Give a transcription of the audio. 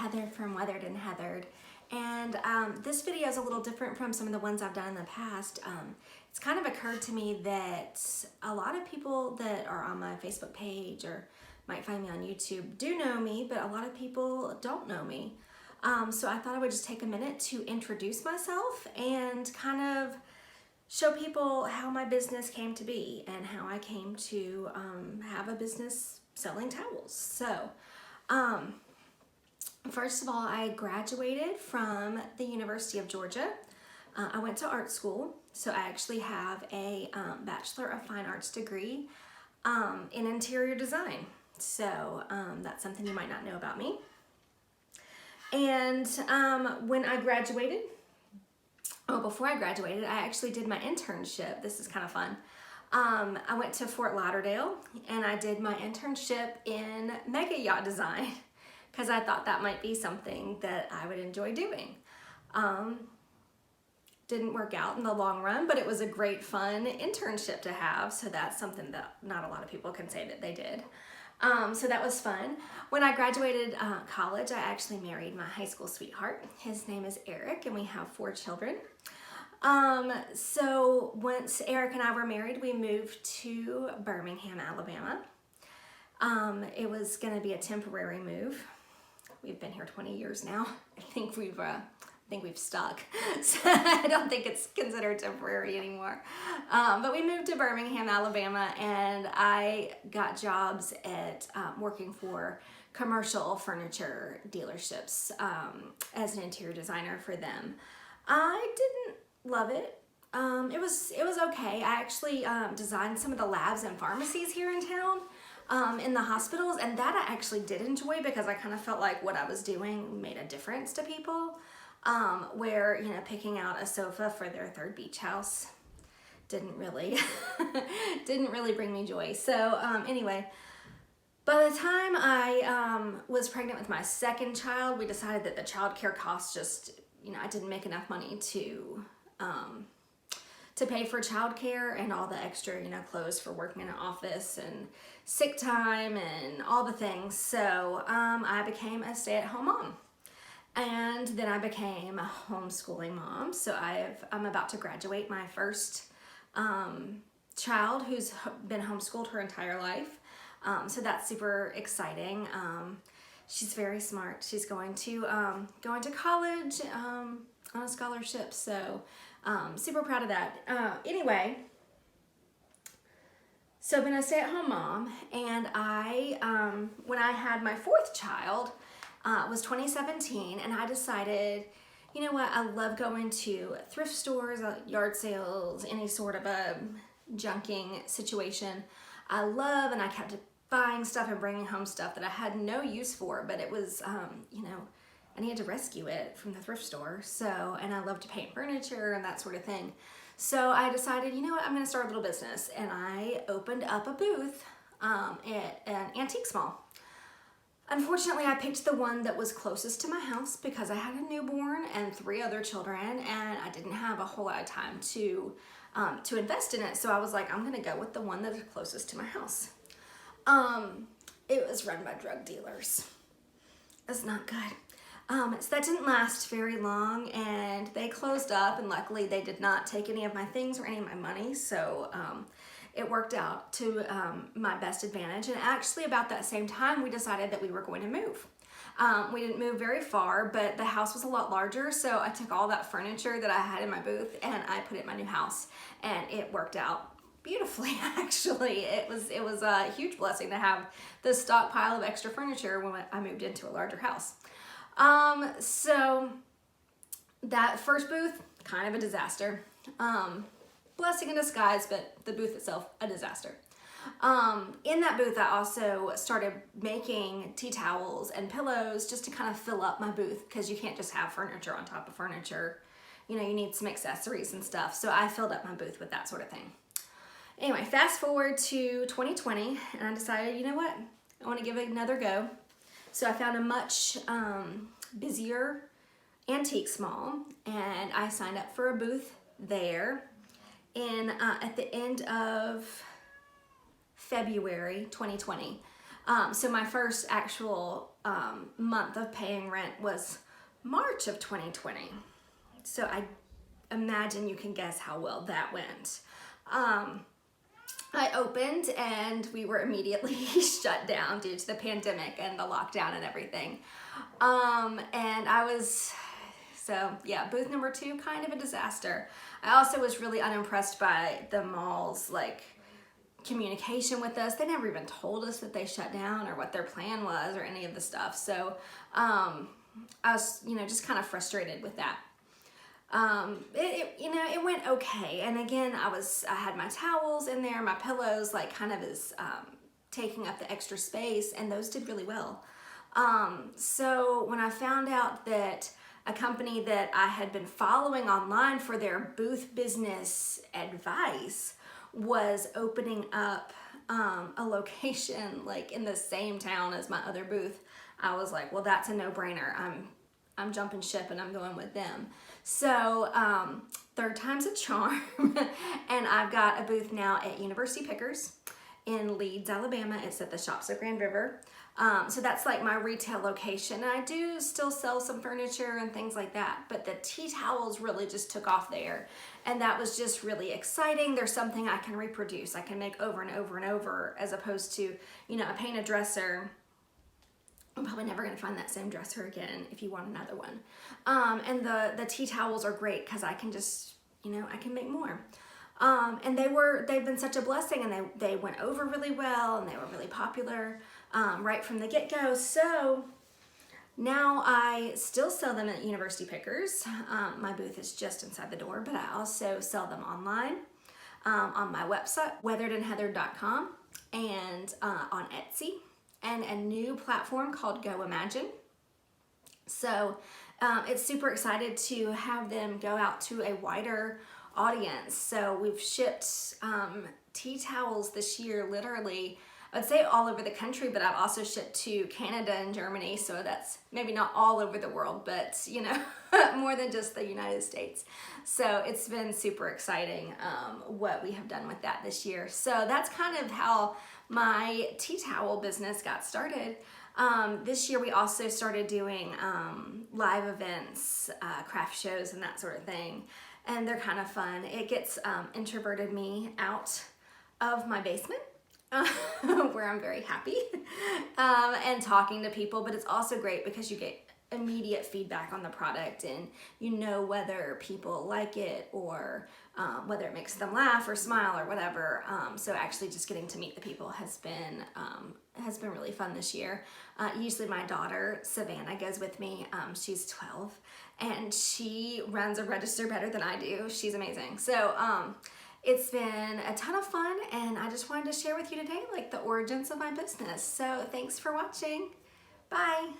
Heather from Weathered and Heathered, and this video is a little different from some of the ones I've done in the past. It's kind of occurred to me that a lot of people that are on my Facebook page or might find me on YouTube do know me, but a lot of people don't know me. So I thought I would just take a minute to introduce myself and kind of show people how my business came to be and how I came to have a business selling towels. So, first of all, I graduated from the University of Georgia. I went to art school, so I actually have a Bachelor of Fine Arts degree in interior design. So that's something you might not know about me. And when I graduated, before I graduated, I actually did my internship. This is kind of fun. I went to Fort Lauderdale and I did my internship in mega yacht design because I thought that might be something that I would enjoy doing. Didn't work out in the long run, but it was a great fun internship to have. So that's something that not a lot of people can say that they did. So that was fun. When I graduated college, I actually married my high school sweetheart. His name is Eric and we have 4 children. So once Eric and I were married, we moved to Birmingham, Alabama. It was going to be a temporary move. We've been here 20 years now. I think we've stuck. So I don't think it's considered temporary anymore. But we moved to Birmingham, Alabama, and I got jobs at working for commercial furniture dealerships as an interior designer for them. I didn't love it. It was okay. I actually designed some of the labs and pharmacies here in town, in the hospitals, and that I actually did enjoy because I kind of felt like what I was doing made a difference to people. Where, you know, picking out a sofa for their 3rd beach house didn't really bring me joy. So anyway, by the time I was pregnant with my 2nd child, we decided that the child care costs just, you know, I didn't make enough money to pay for child care and all the extra, you know, clothes for working in an office and sick time and all the things. So I became a stay-at-home mom. And then I became a homeschooling mom. So I'm about to graduate my first child who's been homeschooled her entire life. So that's super exciting. She's very smart. She's going to college on a scholarship. So super proud of that. Anyway, so I've been a stay-at-home mom, and when I had my 4th child, it was 2017, and I decided, you know what, I love going to thrift stores, yard sales, any sort of a junking situation. And I kept buying stuff and bringing home stuff that I had no use for, but it was, you know, I needed to rescue it from the thrift store. So, and I love to paint furniture and that sort of thing. So I decided, you know what, I'm going to start a little business, and I opened up a booth at an antique mall. Unfortunately, I picked the one that was closest to my house because I had a newborn and 3 other children, and I didn't have a whole lot of time to invest in it. So I was like, I'm gonna go with the one that's closest to my house. It was run by drug dealers. That's not good. So that didn't last very long, and they closed up, and luckily they did not take any of my things or any of my money. So it worked out to my best advantage. And actually about that same time, we decided that we were going to move. We didn't move very far, but the house was a lot larger. So I took all that furniture that I had in my booth and I put it in my new house, and it worked out beautifully. Actually, it was a huge blessing to have this stockpile of extra furniture when I moved into a larger house. So that first booth, kind of a disaster. Blessing in disguise, but the booth itself, a disaster. In that booth, I also started making tea towels and pillows just to kind of fill up my booth, because you can't just have furniture on top of furniture. You know, you need some accessories and stuff. So I filled up my booth with that sort of thing. Anyway, fast forward to 2020, and I decided, you know what, I want to give it another go. So I found a much busier antique mall, and I signed up for a booth there at the end of February 2020. So my first actual month of paying rent was March of 2020. So I imagine you can guess how well that went. I opened and we were immediately shut down due to the pandemic and the lockdown and everything. And I was, so yeah, booth number 2, kind of a disaster. I also was really unimpressed by the mall's like communication with us. They never even told us that they shut down or what their plan was or any of the stuff. So I was, just kind of frustrated with that. It went okay. And again, I had my towels in there, my pillows, like kind of as taking up the extra space, and those did really well. So when I found out that a company that I had been following online for their booth business advice was opening up a location like in the same town as my other booth, I was like, well, that's a no-brainer. I'm jumping ship and I'm going with them. So third time's a charm. And I've got a booth now at University Pickers in Leeds, Alabama. It's at the Shops of Grand River. So that's like my retail location. And I do still sell some furniture and things like that, but the tea towels really just took off there. And that was just really exciting. There's something I can reproduce. I can make over and over and over, as opposed to, a painted dresser. I'm probably never gonna find that same dresser again if you want another one. And the tea towels are great because I can just, I can make more. And they've been such a blessing, and they went over really well, and they were really popular right from the get-go. So now I still sell them at University Pickers. My booth is just inside the door, but I also sell them online on my website, weatheredandheathered.com, and on Etsy, and a new platform called Go Imagine. So it's super excited to have them go out to a wider audience. So we've shipped tea towels this year, literally, I'd say all over the country, but I've also shipped to Canada and Germany. So that's maybe not all over the world, but more than just the United States. So it's been super exciting what we have done with that this year. So that's kind of how my tea towel business got started. This year we also started doing live events, craft shows and that sort of thing. And they're kind of fun. It gets introverted me out of my basement where I'm very happy and talking to people, but it's also great because you get immediate feedback on the product, and whether people like it or whether it makes them laugh or smile or whatever. So actually just getting to meet the people has been really fun this year. Usually my daughter Savannah goes with me. She's 12 and she runs a register better than I do. She's amazing. So it's been a ton of fun, and I just wanted to share with you today like the origins of my business. So thanks for watching. Bye.